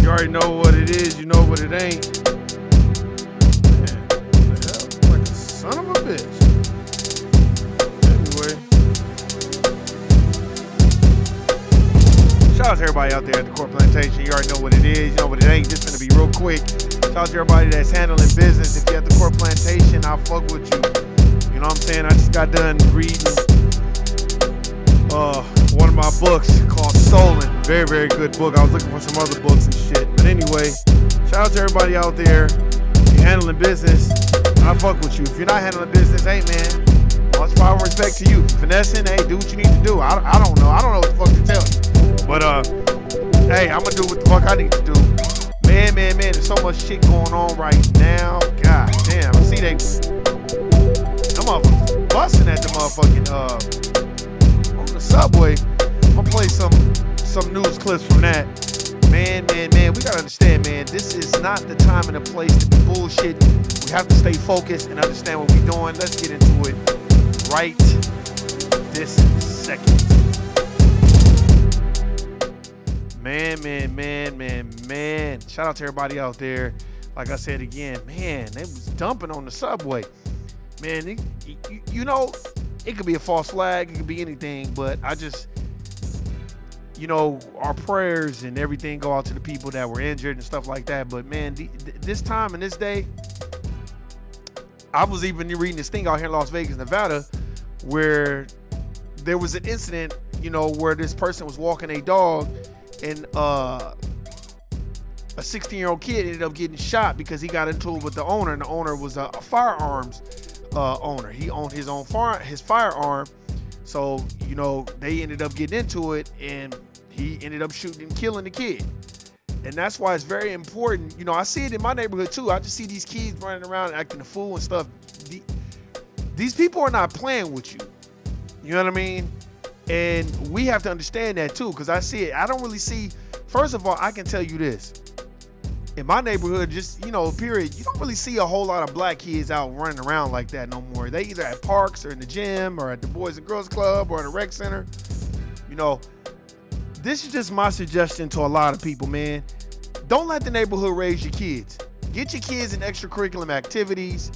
You already know what it is, you know what it ain't. Man, what the hell? Like a son of a bitch. Anyway. Shout out to everybody out there at the Core Plantation. You already know what it is, you know what it ain't. This is gonna be real quick. Shout out to everybody that's handling business. If you're at the Core Plantation, I'll fuck with you. You know what I'm saying? I just got done reading one of my books called Stolen. Very, very good book. I was looking for some other books and shit. But anyway, shout out to everybody out there. If you're handling business, I fuck with you. If you're not handling business, hey man, much power and respect to you. If you're finessing, hey, do what you need to do. I don't know. I don't know what the fuck to tell you. But hey, I'm gonna do what the fuck I need to do. Man, there's so much shit going on right now. God damn. I see them motherfuckers busting at the motherfucking on the subway. I'm gonna play some news clips from that. Man, we gotta understand, man, this is not the time and the place to be bullshitting. We have to stay focused and understand what we're doing. Let's get into it right this second. Man. Shout out to everybody out there. Like I said again, man, they was dumping on the subway. Man, you know, it could be a false flag, it could be anything, but I just, you know, our prayers and everything go out to the people that were injured and stuff like that. But man, this time and this day, I was even reading this thing out here in Las Vegas, Nevada, where there was an incident, you know, where this person was walking a dog and a 16-year-old kid ended up getting shot because he got into it with the owner, and the owner was a firearms owner. He owned his own firearm, so you know they ended up getting into it, and he ended up shooting and killing the kid. And that's why it's very important. You know, I see it in my neighborhood too. I just see these kids running around acting a fool and stuff. These people are not playing with you. You know what I mean? And we have to understand that too, because I see it. I don't really see. First of all, I can tell you this. In my neighborhood, just, you know, period, you don't really see a whole lot of black kids out running around like that no more. They either at parks or in the gym or at the Boys and Girls Club or at a rec center. You know, this is just my suggestion to a lot of people, man. Don't let the neighborhood raise your kids. Get your kids in extracurricular activities.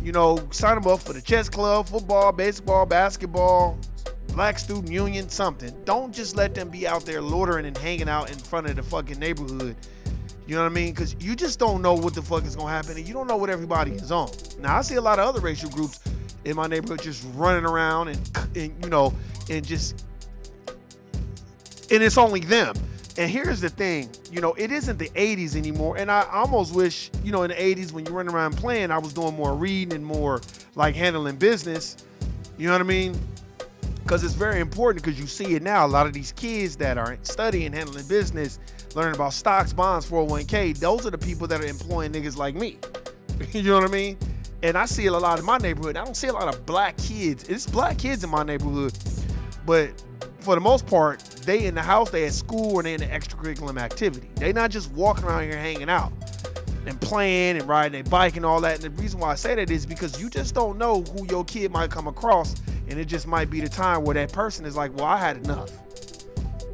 You know, sign them up for the chess club, football, baseball, basketball, Black Student Union, something. Don't just let them be out there loitering and hanging out in front of the fucking neighborhood. You know what I mean? Because you just don't know what the fuck is going to happen, and you don't know what everybody is on. Now, I see a lot of other racial groups in my neighborhood just running around and you know, and it's only them. And here's the thing, you know, it isn't the 80s anymore, and I almost wish, you know, in the 80s when you run around playing, I was doing more reading and more like handling business. You know what I mean? Because it's very important, because you see it now. A lot of these kids that are studying, handling business, learning about stocks, bonds, 401k, those are the people that are employing niggas like me. You know what I mean? And I see it a lot in my neighborhood. I don't see a lot of black kids. It's black kids in my neighborhood, but for the most part, they in the house, they at school, and they in the extracurricular activity. They not just walking around here hanging out and playing and riding their bike and all that. And the reason why I say that is because you just don't know who your kid might come across, and it just might be the time where that person is like, well, I had enough.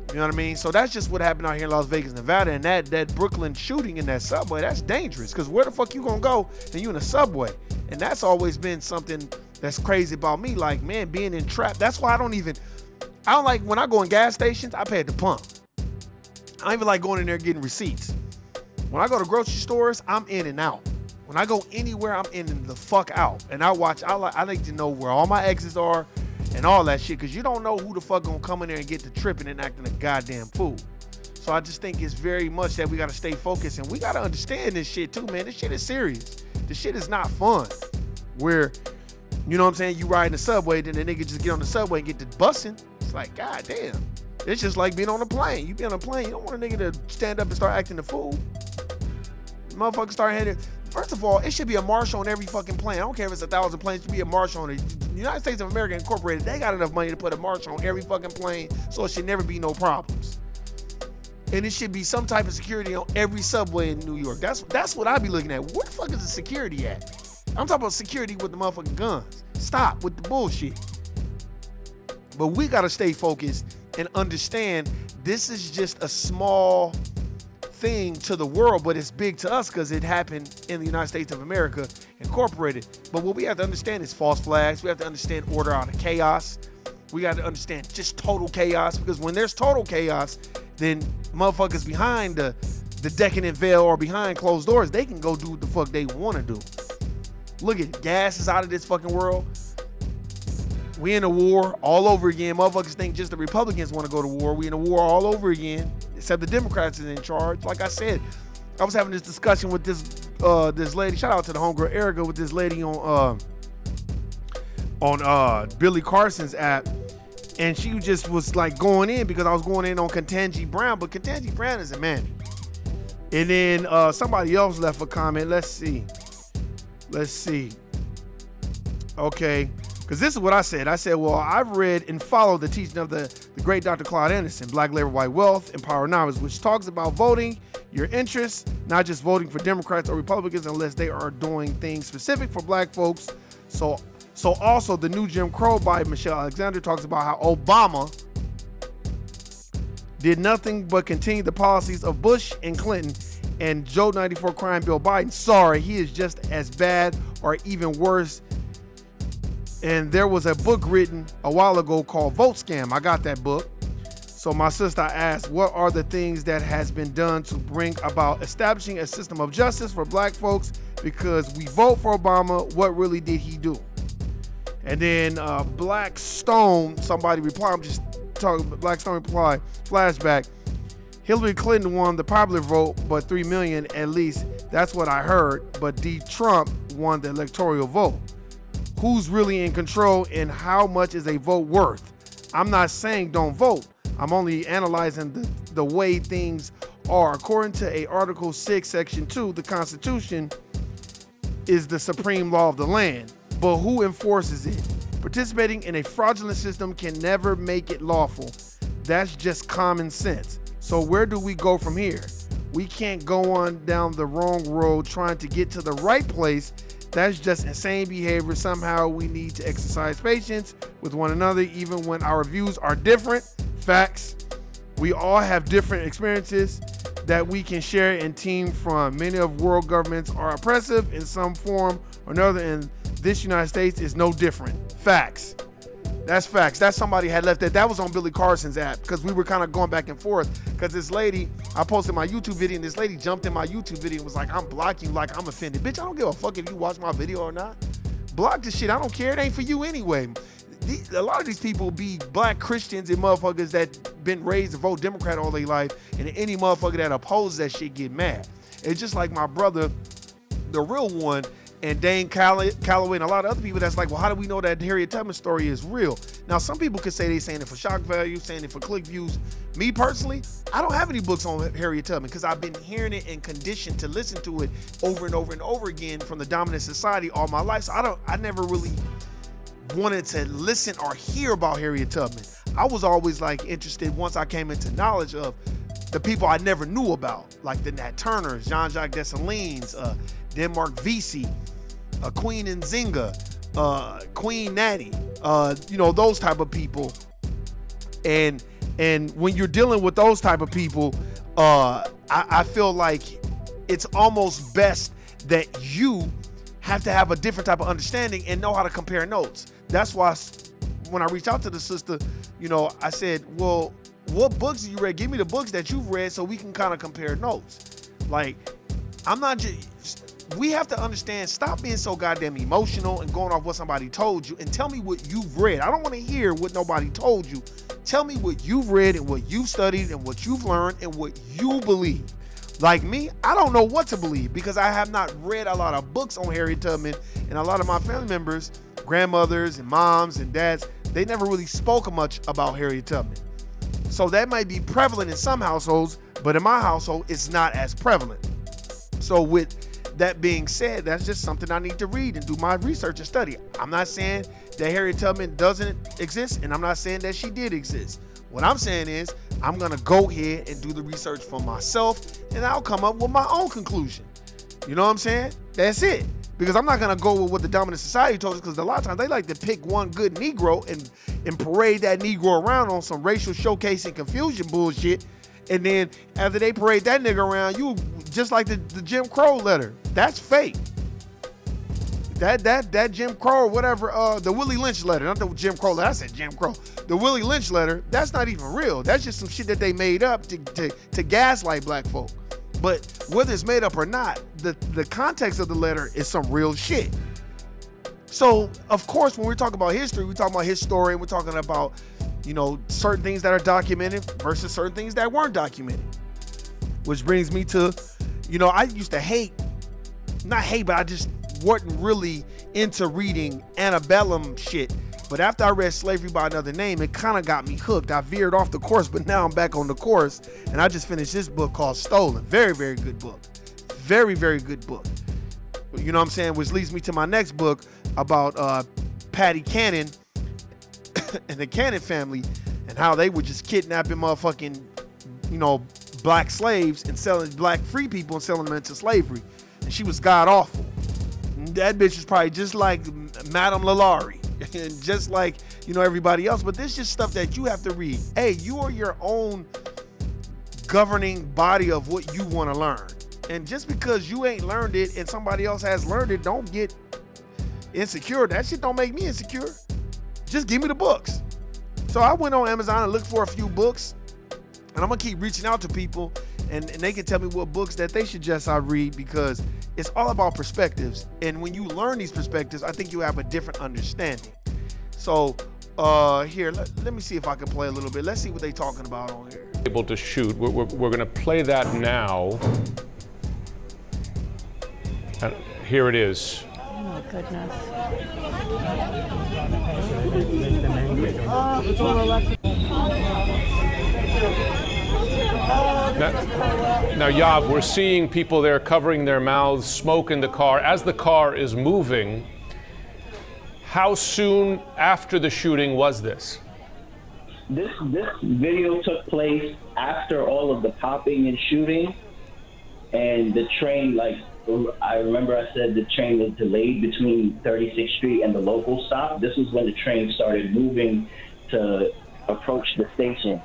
You know what I mean? So that's just what happened out here in Las Vegas, Nevada. And that Brooklyn shooting in that subway, that's dangerous, because where the fuck you gonna go and you in a subway? And that's always been something that's crazy about me. Like, man, being entrapped. That's why I don't like, when I go in gas stations, I pay at the pump. I don't even like going in there getting receipts. When I go to grocery stores, I'm in and out. When I go anywhere, I'm in and the fuck out. And I like to know where all my exits are and all that shit, because you don't know who the fuck gonna come in there and get to tripping and acting a goddamn fool. So I just think it's very much that we gotta stay focused, and we gotta understand this shit too, man. This shit is serious. This shit is not fun. Where, you know what I'm saying, you ride in the subway, then the nigga just get on the subway and get to busting. It's like, goddamn. It's just like being on a plane. You be on a plane, you don't want a nigga to stand up and start acting a fool. Motherfuckers start heading. First of all, it should be a marshal on every fucking plane. I don't care if it's 1,000 planes, it should be a marshal on it. The United States of America Incorporated, they got enough money to put a marshal on every fucking plane, so it should never be no problems. And it should be some type of security on every subway in New York. That's what I be looking at. Where the fuck is the security at? I'm talking about security with the motherfucking guns. Stop with the bullshit. But we gotta stay focused and understand this is just a small thing to the world, but it's big to us because it happened in the United States of America, incorporated. But what we have to understand is false flags. We have to understand order out of chaos. We got to understand just total chaos, because when there's total chaos, then motherfuckers behind the decadent veil or behind closed doors, they can go do what the fuck they want to do. Look at gas is out of this fucking world. We in a war all over again. Motherfuckers think just the Republicans want to go to war. We in a war all over again, except the Democrats is in charge. Like I said, I was having this discussion with this lady. Shout out to the homegirl Erica, with this lady on Billy Carson's app, and she just was like going in because I was going in on Ketanji Brown, but Ketanji Brown is a man. And then somebody else left a comment. Let's see. Okay. Because this is what I said. I said, well, I've read and followed the teaching of the great Dr. Claude Anderson, Black Labor, White Wealth, and Powernomics, which talks about voting your interests, not just voting for Democrats or Republicans unless they are doing things specific for black folks. So also the new Jim Crow by Michelle Alexander talks about how Obama did nothing but continue the policies of Bush and Clinton, and Joe 94 crime Bill Biden. Sorry, he is just as bad or even worse. And there was a book written a while ago called Vote Scam. I got that book. So my sister asked, what are the things that has been done to bring about establishing a system of justice for black folks? Because we vote for Obama, what really did he do? And then Black Stone, somebody replied, I'm just talking, Black Stone replied, flashback, Hillary Clinton won the popular vote, but 3 million at least, that's what I heard, but Trump won the electoral vote. Who's really in control and how much is a vote worth? I'm not saying don't vote. I'm only analyzing the way things are. According to a Article 6, Section 2, the Constitution is the supreme law of the land. But who enforces it? Participating in a fraudulent system can never make it lawful. That's just common sense. So where do we go from here? We can't go on down the wrong road trying to get to the right place. That's just insane behavior. Somehow we need to exercise patience with one another, even when our views are different. Facts. We all have different experiences that we can share and team from. Many of world governments are oppressive in some form or another, and this United States is no different. Facts. That's facts. That's somebody had left that. That was on Billy Carson's app, because we were kind of going back and forth. Because this lady, I posted my YouTube video, and this lady jumped in my YouTube video and was like, I'm blocking you like I'm offended. Bitch, I don't give a fuck if you watch my video or not. Block this shit. I don't care. It ain't for you anyway. A lot of these people be black Christians and motherfuckers that been raised to vote Democrat all their life, and any motherfucker that opposes that shit get mad. It's just like my brother, the real one, and Dane Calloway and a lot of other people that's like, well, how do we know that Harriet Tubman story is real? Now, some people could say they saying it for shock value, saying it for click views. Me personally, I don't have any books on Harriet Tubman because I've been hearing it and conditioned to listen to it over and over and over again from the dominant society all my life. So I never really wanted to listen or hear about Harriet Tubman. I was always like interested once I came into knowledge of the people I never knew about, like the Nat Turners, Jean-Jacques Dessalines, Denmark Vesey, Queen Nzinga, Queen Natty, those type of people. And when you're dealing with those type of people, I feel like it's almost best that you have to have a different type of understanding and know how to compare notes. That's why when I reached out to the sister, I said, well, what books you read? Give me the books that you've read so we can kind of compare notes. Like, I'm not just, we have to understand, stop being so goddamn emotional and going off what somebody told you, and tell me what you've read. I don't want to hear what nobody told you. Tell me what you've read and what you've studied and what you've learned and what you believe. Like me, I don't know what to believe because I have not read a lot of books on Harriet Tubman, and a lot of my family members, grandmothers and moms and dads, they never really spoke much about Harriet Tubman. So that might be prevalent in some households, but in my household, it's not as prevalent. So with that being said, that's just something I need to read and do my research and study. I'm not saying that Harriet Tubman doesn't exist, and I'm not saying that she did exist. What I'm saying is I'm going to go ahead and do the research for myself, and I'll come up with my own conclusion. You know what I'm saying? That's it. Because I'm not going to go with what the dominant society told us, because a lot of times they like to pick one good Negro and parade that Negro around on some racial showcasing confusion bullshit And then after they parade that nigga around, you just like the Jim Crow letter. That's fake. That Jim Crow or whatever, the Willie Lynch letter, not the Jim Crow letter. I said Jim Crow. The Willie Lynch letter, that's not even real. That's just some shit that they made up to gaslight black folk. But whether it's made up or not, the context of the letter is some real shit. So, of course, when we're talking about history, we're talking about his story, we're talking about, you know, certain things that are documented versus certain things that weren't documented. Which brings me to, you know, I used to not hate, but I just wasn't really into reading antebellum shit. But after I read Slavery by Another Name, it kind of got me hooked. I veered off the course, but now I'm back on the course. And I just finished this book called Stolen. Very, very good book. Very, very good book. You know what I'm saying? Which leads me to my next book about Patty Cannon and the Cannon family and how they were just kidnapping motherfucking, you know, black slaves and selling black free people and selling them into slavery. And she was god awful. That bitch was probably just like Madame Lalaurie and just like, you know, everybody else. But this is just stuff that you have to read. Hey, you are your own governing body of what you want to learn. And just because you ain't learned it and somebody else has learned it, don't get insecure. That shit don't make me insecure. Just give me the books. So I went on Amazon and looked for a few books, and I'm gonna keep reaching out to people and they can tell me what books that they suggest I read, because it's all about perspectives. And when you learn these perspectives, I think you have a different understanding. So here, let me see if I can play a little bit. Let's see what they talking about on here. Able to shoot. We're going to play that now. And here it is. Oh my goodness. Now, Yav, we're seeing people there covering their mouths, smoke in the car. As the car is moving, how soon after the shooting was this? This video took place after all of the popping and shooting, and the train, like, I remember I said the train was delayed between 36th Street and the local stop. This was when the train started moving to approach the station.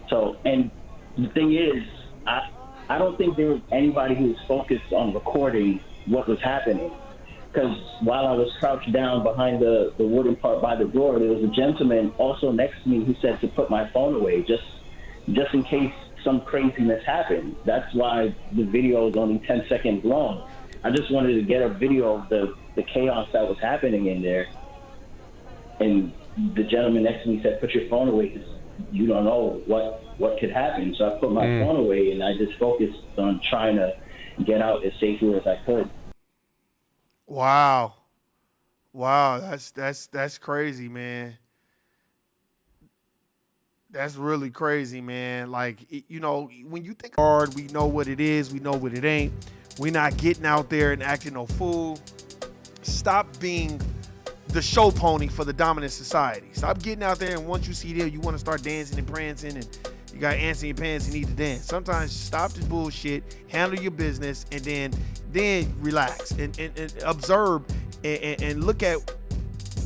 So, and the thing is, I don't think there was anybody who was focused on recording what was happening. Because while I was crouched down behind the wooden part by the door, there was a gentleman also next to me who said to put my phone away just in case some craziness happened. That's why the video is only 10 seconds long. I just wanted to get a video of the chaos that was happening in there. And the gentleman next to me said, put your phone away because you don't know what could happen. So I put my phone away and I just focused on trying to get out as safely as I could. Wow, that's crazy, man. That's really crazy, man. Like, you know, when you think hard, we know what it is, we know what it ain't. We're not getting out there and acting no fool. Stop being the show pony for the dominant society. Stop getting out there and once you see them, you want to start dancing and prancing and you got ants in your pants, you need to dance. Sometimes stop the bullshit, handle your business, and then relax and observe and look at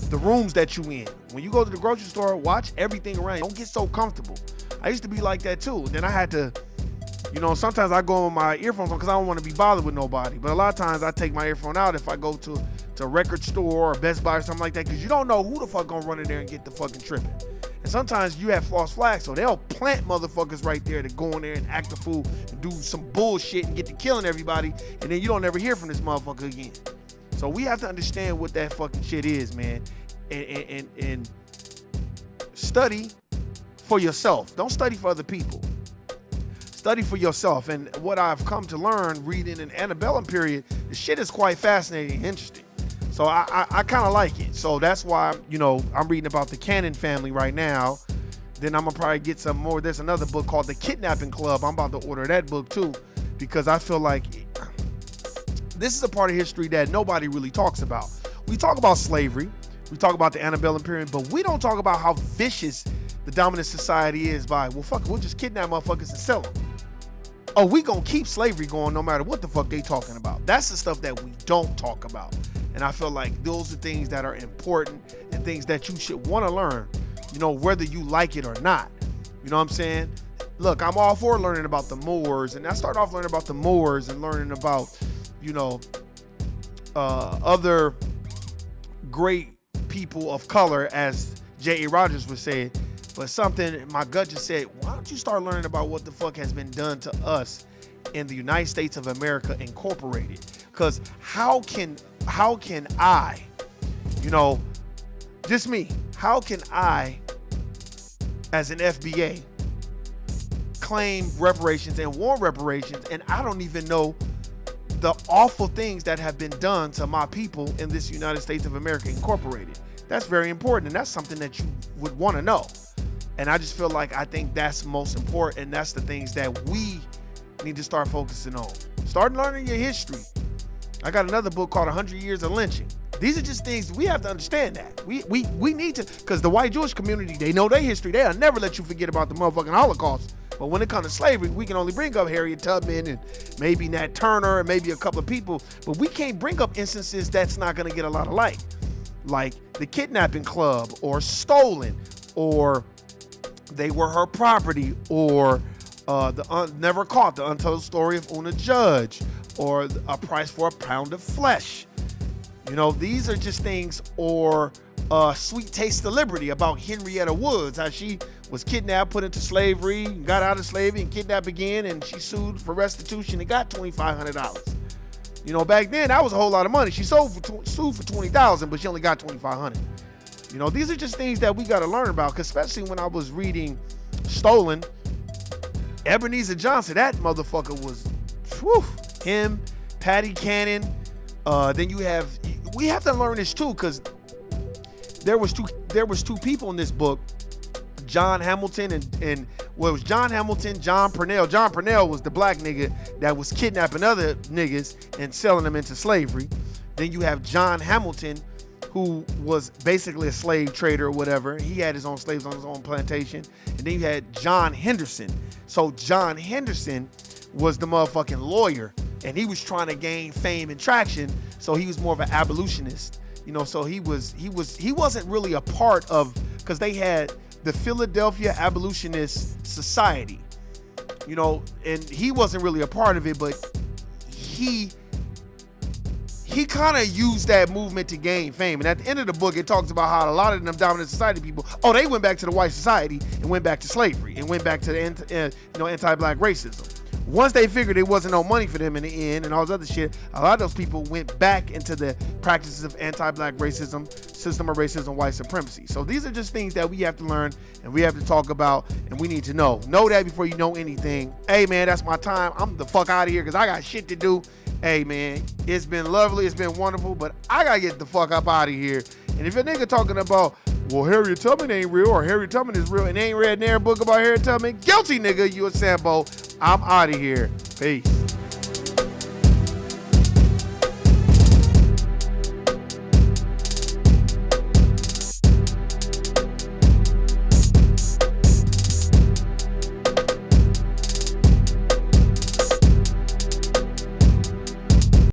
the rooms that you in. When you go to the grocery store, watch everything around. Don't get so comfortable. I used to be like that too. Then I had to, you know, sometimes I go with my earphones on because I don't want to be bothered with nobody. But a lot of times I take my earphone out if I go to a record store or Best Buy or something like that, because you don't know who the fuck gonna run in there and get the fucking tripping. And sometimes you have false flags, so they'll plant motherfuckers right there to go in there and act a fool and do some bullshit and get to killing everybody, and then you don't ever hear from this motherfucker again. So we have to understand what that fucking shit is, man, and study for yourself. Don't study for other people. Study for yourself. And what I've come to learn reading in antebellum period, the shit is quite fascinating and interesting. So I kind of like it. So that's why, you know, I'm reading about the Cannon family right now. Then I'm gonna probably get some more. There's another book called The Kidnapping Club. I'm about to order that book too, because I feel like this is a part of history that nobody really talks about. We talk about slavery, we talk about the antebellum period, but we don't talk about how vicious the dominant society is by, well, fuck it, we'll just kidnap motherfuckers and sell them. Oh, we gonna keep slavery going no matter what the fuck they talking about. That's the stuff that we don't talk about. And I feel like those are things that are important and things that you should want to learn, you know, whether you like it or not. You know what I'm saying? look, I'm all for learning about the Moors, and I started off learning about the Moors and learning about, you know, other great people of color, as J.A. Rogers would say. But something my gut just said, why don't you start learning about what the fuck has been done to us in the United States of America Incorporated? Because how can I, you know, just me, how can I, as an FBA, claim reparations and want reparations, and I don't even know the awful things that have been done to my people in this United States of America Incorporated? That's very important, and that's something that you would want to know. And I just feel like I think that's most important, and that's the things that we need to start focusing on. Start learning your history. I got another book called 100 Years of Lynching. These are just things we have to understand that. We need to, because the white Jewish community, they know their history. They'll never let you forget about the motherfucking Holocaust. But when it comes to slavery, we can only bring up Harriet Tubman and maybe Nat Turner and maybe a couple of people, but we can't bring up instances that's not going to get a lot of light, like the kidnapping club, or stolen, or they were her property, or never caught, the untold story of Una Judge, or a price for a pound of flesh. You know, these are just things, or Sweet Taste of Liberty about Henrietta Woods, how she was kidnapped, put into slavery, got out of slavery and kidnapped again, and she sued for restitution and got $2,500. You know, back then that was a whole lot of money. She sued for $20,000, but she only got $2,500. You know, these are just things that we got to learn about, because especially when I was reading Stolen, Ebenezer Johnson, that motherfucker was, whew, him, Patty Cannon. Then we have to learn this too, because there was two people in this book, John Hamilton and well, it was John Hamilton, John Purnell. John Purnell was the black nigga that was kidnapping other niggas and selling them into slavery. Then you have John Hamilton, who was basically a slave trader or whatever. He had his own slaves on his own plantation. And then you had John Henderson. So John Henderson was the motherfucking lawyer, and he was trying to gain fame and traction. So he was more of an abolitionist, you know. So he wasn't really a part of, because they had the Philadelphia Abolitionist Society, you know, and he wasn't really a part of it, but he kind of used that movement to gain fame. And at the end of the book, it talks about how a lot of them dominant society people, they went back to the white society and went back to slavery and went back to the anti-black racism. Once they figured it wasn't no money for them in the end and all this other shit, a lot of those people went back into the practices of anti-black racism, system of racism, white supremacy. So these are just things that we have to learn and we have to talk about, and we need to know. Know that before you know anything. Hey man, that's my time. I'm the fuck out of here because I got shit to do. Hey man, it's been lovely, it's been wonderful, but I gotta get the fuck up out of here. And if a nigga talking about, well, Harriet Tubman ain't real, or Harriet Tubman is real, and ain't read an book about Harriet Tubman, guilty nigga, you a Sambo. I'm out of here. Peace.